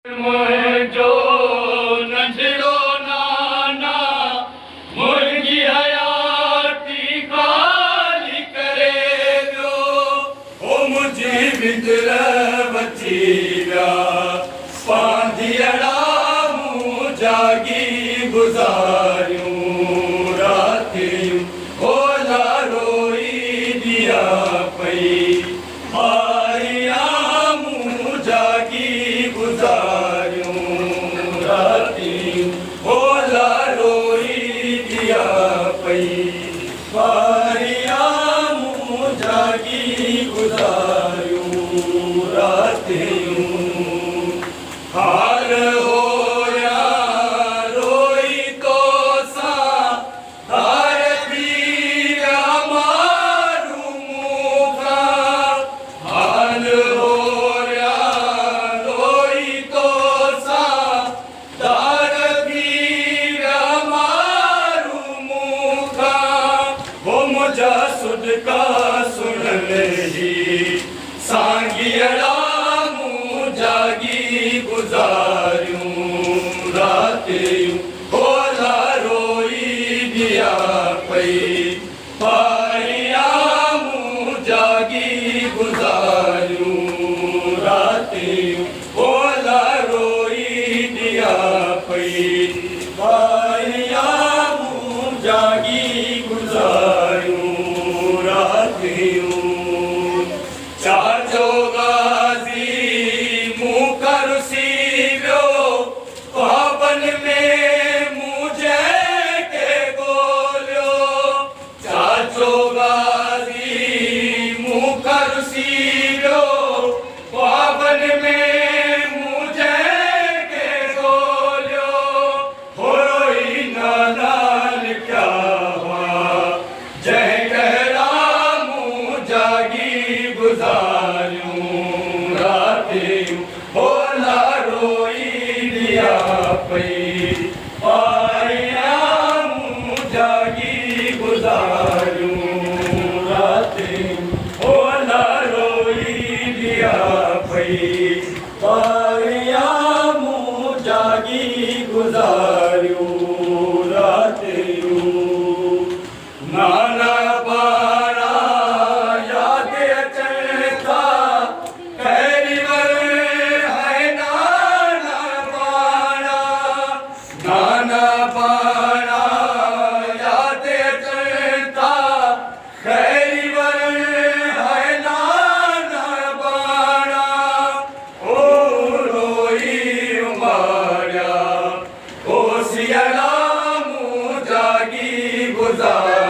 मुंहिंजो नंढड़ो नाना मुंहिंजी हयाती ख़ाली करे ॾियो। ओ मुंहिंजी विदर बची विया पांधियड़ा मूं जागी गुज़ारियूं रातियूं ओला रोई दिया पई मारिया मूं जागी गुज़ारियूं रातियूं ओला रोई दिया पई मारिया मूं जागी गुज़ारियूं रातियूं हार होया रोई तो सा हार पीरा मारू मूंगा हार होया रोई तो सा हार पीरा मारू मूंगा हो मुझा सुडका सुन ही सांगियड़ा जागी गुज़ारियूं रातियूं ओला रोई दिया पई पारिया मूं जागी गुज़ारियूं रातियूं ओला रोई दिया पई पारिया मूं जागी गुज़ारियूं रातियूं चाचो गाज़ी पावन में मुझे के बोलियो चाचो गाज़ी मुकर सीरो पावन में मुझे के बोलियो होई नानाल क्या हुआ जय कहरा मुँह जागी गुज़ारियूं रातियूं ओला रोई दिया पई पारिया मूं जागी गुज़ारियूं रातियूं ओला रोई दिया पई पारिया मूं जागी गुज़ारियूं रातियूं नाना बारा याद अचनि था नाना बाणा याद अचनि खैरी वर है नाना बाणा ओ रोई उमारिया ओ सियला मूं जागी गुज़ारियूं